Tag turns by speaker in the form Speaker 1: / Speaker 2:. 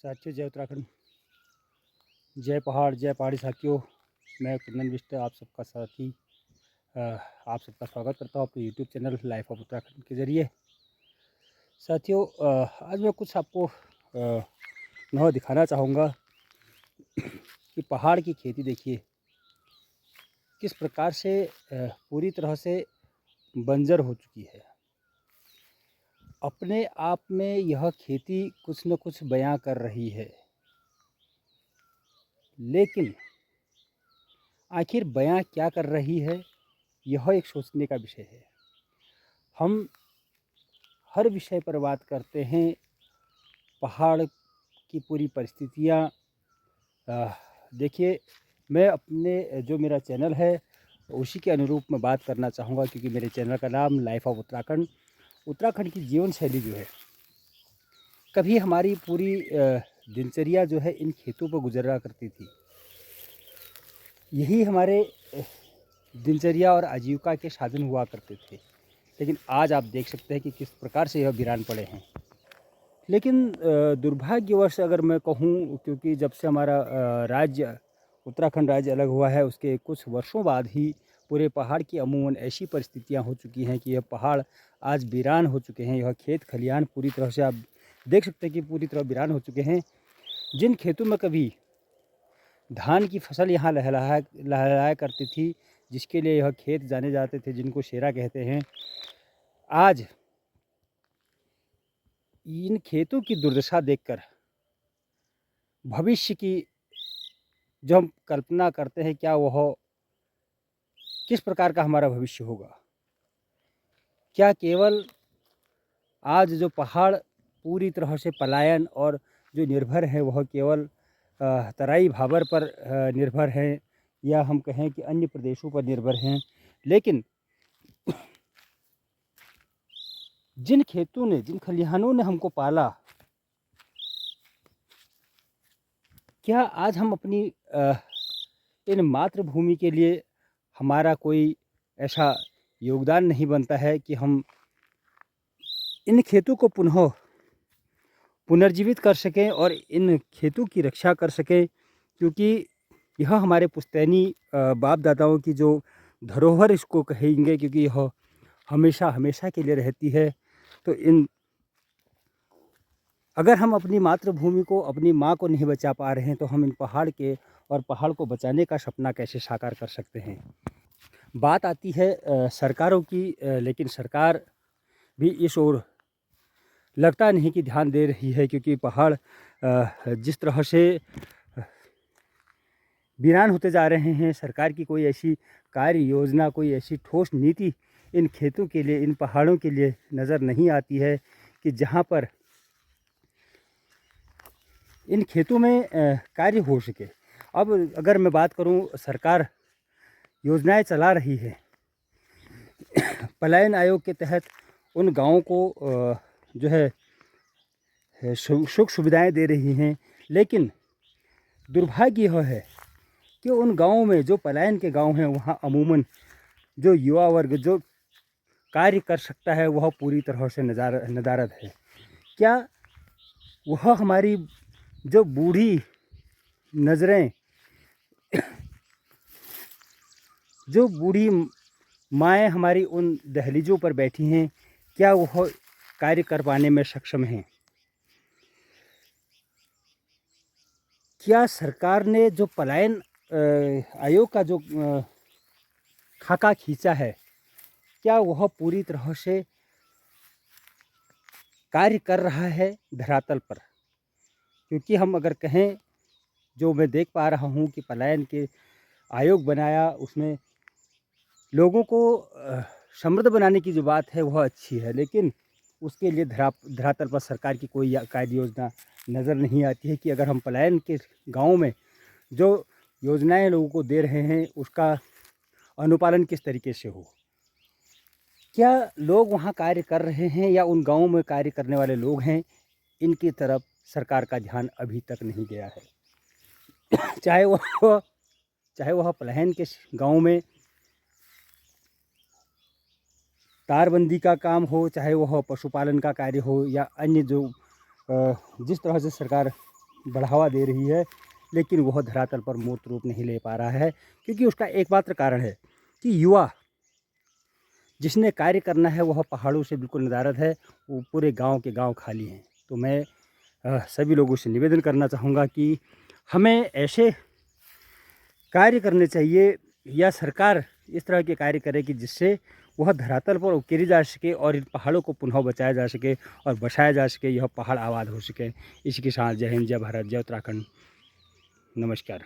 Speaker 1: साथियों, जय उत्तराखंड, जय पहाड़, जय पहाड़ी साथियों। मैं कुंदन बिष्ट आप सबका साथी आप सबका स्वागत करता हूँ अपने YouTube channel life of Uttarakhand के ज़रिए। साथियों, आज मैं कुछ आपको नौ दिखाना चाहूँगा कि पहाड़ की खेती देखिए किस प्रकार से पूरी तरह से बंजर हो चुकी है। अपने आप में यह खेती कुछ न कुछ बयां कर रही है, लेकिन आखिर बयां क्या कर रही है, यह एक सोचने का विषय है। हम हर विषय पर बात करते हैं, पहाड़ की पूरी परिस्थितियाँ। देखिए, मैं अपने जो मेरा चैनल है उसी के अनुरूप में बात करना चाहूँगा, क्योंकि मेरे चैनल का नाम लाइफ ऑफ उत्तराखंड। उत्तराखंड की जीवन शैली जो है, कभी हमारी पूरी दिनचर्या जो है इन खेतों पर गुजरा करती थी। यही हमारे दिनचर्या और आजीविका के साधन हुआ करते थे, लेकिन आज आप देख सकते हैं कि किस प्रकार से यह वीरान पड़े हैं। लेकिन दुर्भाग्यवश अगर मैं कहूँ, क्योंकि जब से हमारा राज्य उत्तराखंड राज्य अलग हुआ है, उसके कुछ वर्षों बाद ही पूरे पहाड़ की अमूमन ऐसी परिस्थितियां हो चुकी हैं कि यह पहाड़ आज वीरान हो चुके हैं। यह खेत खलिहान पूरी तरह से आप देख सकते हैं कि पूरी तरह वीरान हो चुके हैं। जिन खेतों में कभी धान की फसल यहाँ लहराया करती थी, जिसके लिए यह खेत जाने जाते थे, जिनको शेरा कहते हैं, आज इन खेतों की दुर्दशा देखकर भविष्य की जो हम कल्पना करते हैं, क्या वह किस प्रकार का हमारा भविष्य होगा। क्या केवल आज जो पहाड़ पूरी तरह से पलायन और जो निर्भर है वह केवल तराई भाबर पर निर्भर हैं, या हम कहें कि अन्य प्रदेशों पर निर्भर हैं। लेकिन जिन खेतों ने, जिन खलिहानों ने हमको पाला, क्या आज हम अपनी इन मातृभूमि के लिए हमारा कोई ऐसा योगदान नहीं बनता है कि हम इन खेतों को पुनर्जीवित कर सकें और इन खेतों की रक्षा कर सकें, क्योंकि यह हमारे पुश्तैनी बाप दादाओं की जो धरोहर इसको कहेंगे, क्योंकि यह हमेशा हमेशा के लिए रहती है। तो अगर हम अपनी मातृभूमि को, अपनी माँ को नहीं बचा पा रहे हैं, तो हम इन पहाड़ के और पहाड़ को बचाने का सपना कैसे साकार कर सकते हैं। बात आती है सरकारों की, लेकिन सरकार भी इस ओर लगता नहीं कि ध्यान दे रही है, क्योंकि पहाड़ जिस तरह से वीरान होते जा रहे हैं, सरकार की कोई ऐसी कार्य योजना, कोई ऐसी ठोस नीति इन खेतों के लिए, इन पहाड़ों के लिए नज़र नहीं आती है कि जहाँ पर इन खेतों में कार्य हो सके। अब अगर मैं बात करूँ, सरकार योजनाएं चला रही है, पलायन आयोग के तहत उन गाँवों को जो है सुख सुविधाएं दे रही हैं, लेकिन दुर्भाग्य यह है कि उन गाँवों में, जो पलायन के गांव हैं, वहाँ अमूमन जो युवा वर्ग जो कार्य कर सकता है वह पूरी तरह से नदारद है। क्या वह हमारी जो बूढ़ी नज़रें, जो बूढ़ी माएँ हमारी उन दहलीजों पर बैठी हैं, क्या वह कार्य कर पाने में सक्षम हैं? क्या सरकार ने जो पलायन आयोग का जो खाका खींचा है, क्या वह पूरी तरह से कार्य कर रहा है धरातल पर? क्योंकि हम अगर कहें, जो मैं देख पा रहा हूँ कि पलायन के आयोग बनाया, उसमें लोगों को समृद्ध बनाने की जो बात है वह अच्छी है, लेकिन उसके लिए धरातल पर सरकार की कोई कार्य योजना नज़र नहीं आती है कि अगर हम पलायन के गाँव में जो योजनाएं लोगों को दे रहे हैं, उसका अनुपालन किस तरीके से हो। क्या लोग वहाँ कार्य कर रहे हैं, या उन गाँवों में कार्य करने वाले लोग हैं, इनकी तरफ सरकार का ध्यान अभी तक नहीं गया है। चाहे वह पलायन के गाँव में तारबंदी का काम हो, चाहे वह पशुपालन का कार्य हो, या अन्य जो जिस तरह से सरकार बढ़ावा दे रही है, लेकिन वह धरातल पर मूर्त रूप नहीं ले पा रहा है, क्योंकि उसका एकमात्र कारण है कि युवा जिसने कार्य करना है वह पहाड़ों से बिल्कुल नदारद है, वो पूरे गांव के गांव खाली हैं। तो मैं सभी लोगों से निवेदन करना चाहूँगा कि हमें ऐसे कार्य करने चाहिए, या सरकार इस तरह के कार्य करे कि जिससे वह धरातल पर उकेरी जा सके और इन पहाड़ों को पुनः बचाया जा सके और बसाया जा सके, यह पहाड़ आबाद हो सके। इसी के साथ जय हिंद, जय भारत, जय उत्तराखंड। नमस्कार।